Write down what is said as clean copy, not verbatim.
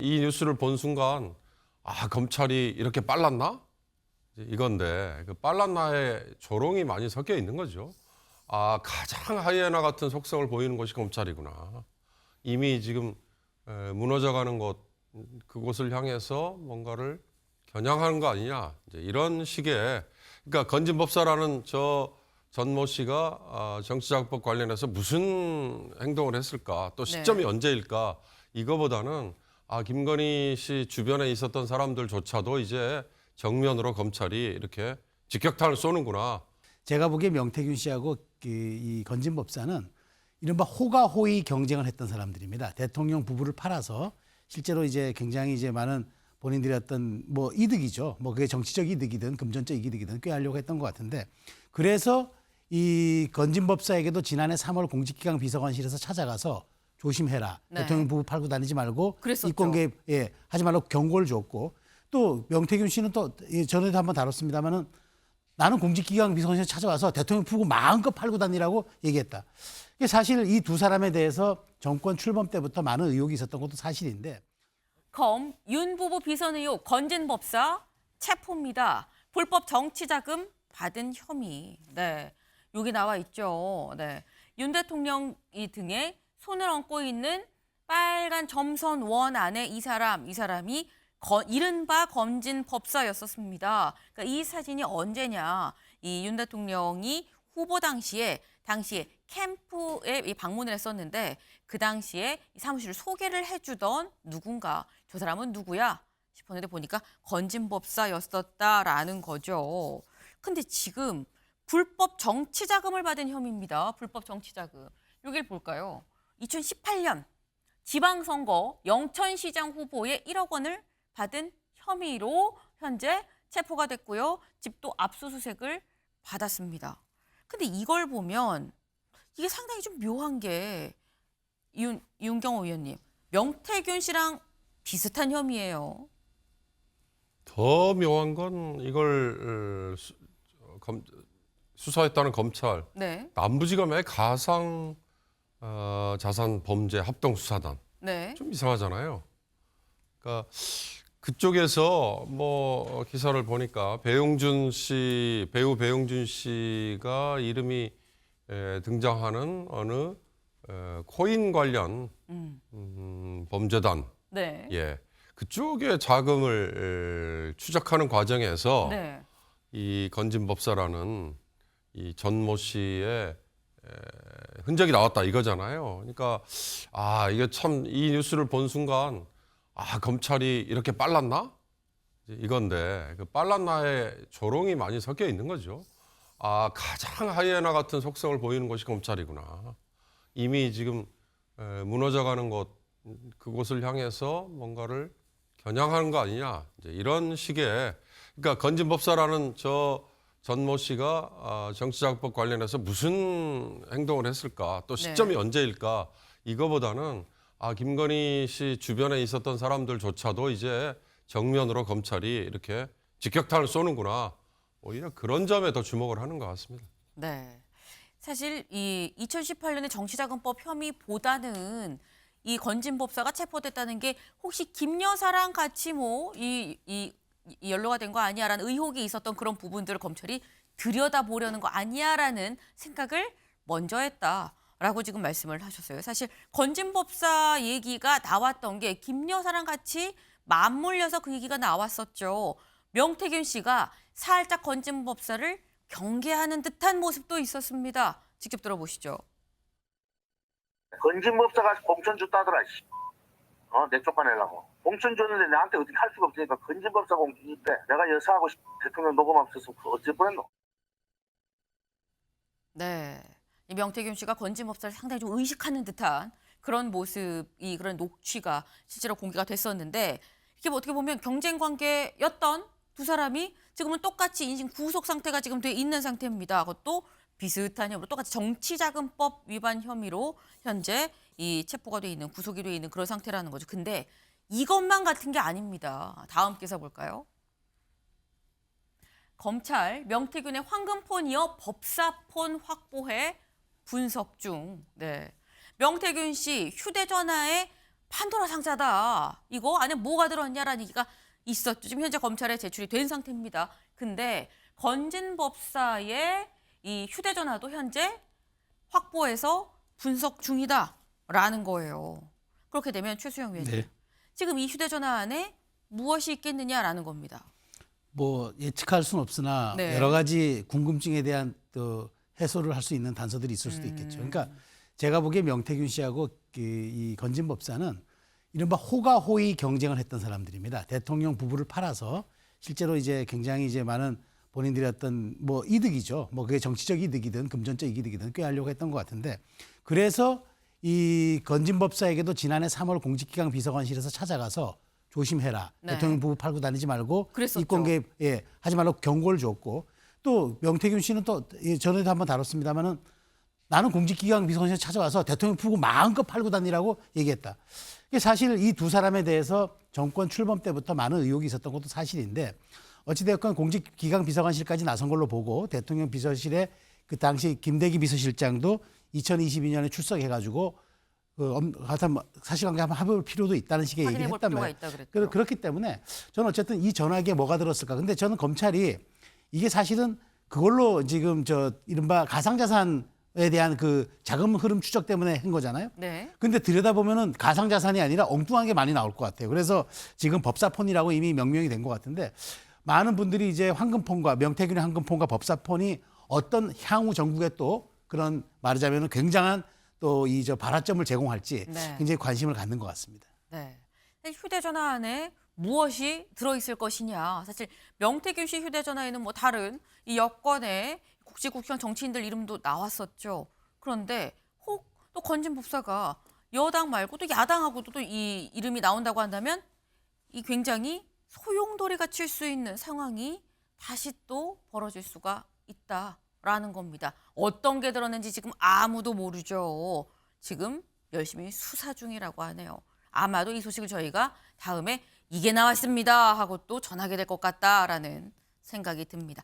이 뉴스를 본 순간 검찰이 이렇게 빨랐나? 이건데 그 빨랐나에 조롱이 많이 섞여 있는 거죠. 가장 하이에나 같은 속성을 보이는 것이 검찰이구나. 이미 지금 무너져가는 그곳을 향해서 뭔가를 겨냥하는 거 아니냐. 이제 이런 식의 그러니까 건진법사라는 저 전모 씨가 정치자금법 관련해서 무슨 행동을 했을까? 또 시점이 언제일까? 이거보다는 김건희 씨 주변에 있었던 사람들조차도 이제 정면으로 검찰이 이렇게 직격탄을 쏘는구나. 제가 보기에 명태균 씨하고 이 건진법사는 이른바 호가호의 경쟁을 했던 사람들입니다. 대통령 부부를 팔아서 실제로 이제 굉장히 이제 많은 본인들의 어떤 뭐 이득이죠. 뭐 그게 정치적 이득이든 금전적 이득이든 꾀하려고 했던 것 같은데, 그래서 이 건진법사에게도 지난해 3월 공직기강 비서관실에서 찾아가서 조심해라. 네. 대통령 부부 팔고 다니지 말고 그랬었죠. 이권 개입 하지 말라고 경고를 줬고, 또 명태균 씨는 또 전에도 한번 다뤘습니다마는 나는 공직기강 비서관실에 찾아와서 대통령 부부 마음껏 팔고 다니라고 얘기했다. 사실 이 두 사람에 대해서 정권 출범 때부터 많은 의혹이 있었던 것도 사실인데, 윤 부부 비선 의혹 건진법사 체포입니다. 불법 정치자금 받은 혐의. 네, 여기 나와 있죠. 네, 윤 대통령 등에 손을 얹고 있는 빨간 점선 원 안에 이 사람이 이른바 건진법사였었습니다. 그러니까 이 사진이 언제냐? 이 윤 대통령이 후보 당시에 캠프에 방문을 했었는데, 그 당시에 이 사무실을 소개를 해주던 누군가, 저 사람은 누구야 싶었는데 보니까 건진법사였었다라는 거죠. 근데 지금 불법 정치자금을 받은 혐의입니다. 불법 정치자금. 여길 볼까요? 2018년 지방선거 영천시장 후보의 1억 원을 받은 혐의로 현재 체포가 됐고요. 집도 압수수색을 받았습니다. 근데 이걸 보면 이게 상당히 좀 묘한 게 윤경호 의원님, 명태균 씨랑 비슷한 혐의예요. 더 묘한 건 이걸 수사했다는 검찰, 네. 남부지검의 가상 자산 범죄 합동수사단. 네. 좀 이상하잖아요. 그러니까 그쪽에서 뭐 기사를 보니까 배우 배용준 씨가 이름이 등장하는 어느 코인 관련 범죄단, 네. 그쪽에 자금을 추적하는 과정에서 네. 이 건진법사라는 이 전모 씨의 흔적이 나왔다 이거잖아요. 그러니까 이게 참 이 뉴스를 본 순간 검찰이 이렇게 빨랐나? 이건데 그 빨랐나에 조롱이 많이 섞여 있는 거죠. 가장 하이에나 같은 속성을 보이는 것이 검찰이구나. 이미 지금 무너져가는 그곳을 향해서 뭔가를 겨냥하는 거 아니냐. 이제 이런 식의 그러니까 건진법사라는 저 전모 씨가 정치자금법 관련해서 무슨 행동을 했을까? 또 시점이 언제일까? 이거보다는 김건희 씨 주변에 있었던 사람들조차도 이제 정면으로 검찰이 이렇게 직격탄을 쏘는구나. 오히려 그런 점에 더 주목을 하는 것 같습니다. 네. 사실 이 2018년의 정치자금법 혐의보다는 이 건진법사가 체포됐다는 게 혹시 김 여사랑 같이 이 연루가 된 거 아니야라는 의혹이 있었던 그런 부분들을 검찰이 들여다보려는 거 아니야라는 생각을 먼저 했다라고 지금 말씀을 하셨어요. 사실 건진법사 얘기가 나왔던 게 김 여사랑 같이 맞물려서 그 얘기가 나왔었죠. 명태균 씨가 살짝 건진법사를 경계하는 듯한 모습도 있었습니다. 직접 들어보시죠. 건진법사가 공천 줬다더라. 내 쫓아내려고. 공천 줬는데 나한테 어떻게 할 수가 없으니까 건진법사 공천 줬대. 내가 여사하고 대통령 녹음 없어서 어찌 뻔했노. 네. 이 명태균 씨가 건진법사를 상당히 좀 의식하는 듯한 그런 모습이, 그런 녹취가 실제로 공개가 됐었는데, 이게 어떻게 보면 경쟁 관계였던 두 사람이 지금은 똑같이 인신 구속 상태가 지금 돼 있는 상태입니다. 그것도 비슷한 혐의로 똑같이 정치자금법 위반 혐의로 현재 이 체포가 돼 있는, 구속이 돼 있는 그런 상태라는 거죠. 근데 이것만 같은 게 아닙니다. 다음 기사 볼까요? 검찰 명태균의 황금폰 이어 법사폰 확보해 분석 중. 네. 명태균 씨 휴대전화에 판도라 상자다. 이거 안에 뭐가 들었냐라는 얘기가 있었죠. 지금 현재 검찰에 제출이 된 상태입니다. 근데 건진 법사의 이 휴대전화도 현재 확보해서 분석 중이다라는 거예요. 그렇게 되면 최수영 위원님, 네. 지금 이 휴대전화 안에 무엇이 있겠느냐라는 겁니다. 뭐 예측할 수는 없으나 네. 여러 가지 궁금증에 대한 또 해소를 할 수 있는 단서들이 있을 수도 있겠죠. 그러니까 제가 보기에 명태균 씨하고 이 건진 법사는 이른바 호가호의 경쟁을 했던 사람들입니다. 대통령 부부를 팔아서 실제로 이제 굉장히 이제 많은 본인들의 어떤 뭐 이득이죠. 뭐 그게 정치적 이득이든 금전적 이득이든 꾀하려고 했던 것 같은데, 그래서 이 건진 법사에게도 지난해 3월 공직기강 비서관실에서 찾아가서 조심해라. 네. 대통령 부부 팔고 다니지 말고 그랬었죠. 이권계 하지 말라고 경고를 줬고, 또 명태균 씨는 또 전에도 한번 다뤘습니다마는 나는 공직기강 비서관실에 찾아와서 대통령 부부 마음껏 팔고 다니라고 얘기했다. 이게 사실 이 두 사람에 대해서 정권 출범 때부터 많은 의혹이 있었던 것도 사실인데, 어찌되었건 공직기강 비서관실까지 나선 걸로 보고 대통령 비서실에 그 당시 김대기 비서실장도 2022년에 출석해가지고 하여튼 사실관계 한번 해볼 필요도 있다는 식의 얘기를 확인해볼 했단 필요가 말이에요. 있다 그랬죠. 그렇기 때문에 저는 어쨌든 이 전화기에 뭐가 들었을까. 근데 저는 검찰이 이게 사실은 그걸로 지금 이른바 가상자산에 대한 그 자금 흐름 추적 때문에 한 거잖아요. 네. 근데 들여다보면은 가상자산이 아니라 엉뚱한 게 많이 나올 것 같아요. 그래서 지금 법사폰이라고 이미 명명이 된 것 같은데, 많은 분들이 이제 황금폰과 명태균의 황금폰과 법사폰이 어떤 향후 전국에 또 그런 말하자면 굉장한 또 이 발화점을 제공할지 네. 굉장히 관심을 갖는 것 같습니다. 네. 휴대전화 안에 무엇이 들어있을 것이냐. 사실 명태균 씨 휴대전화에는 뭐 다른 이 여권의 국지국현 정치인들 이름도 나왔었죠. 그런데 혹 또 건진 법사가 여당 말고 또 야당하고도 또 이 이름이 나온다고 한다면 이 굉장히 소용돌이가 칠 수 있는 상황이 다시 또 벌어질 수가 있다라는 겁니다. 어떤 게 들었는지 지금 아무도 모르죠. 지금 열심히 수사 중이라고 하네요. 아마도 이 소식을 저희가 다음에 이게 나왔습니다 하고 또 전하게 될 것 같다라는 생각이 듭니다.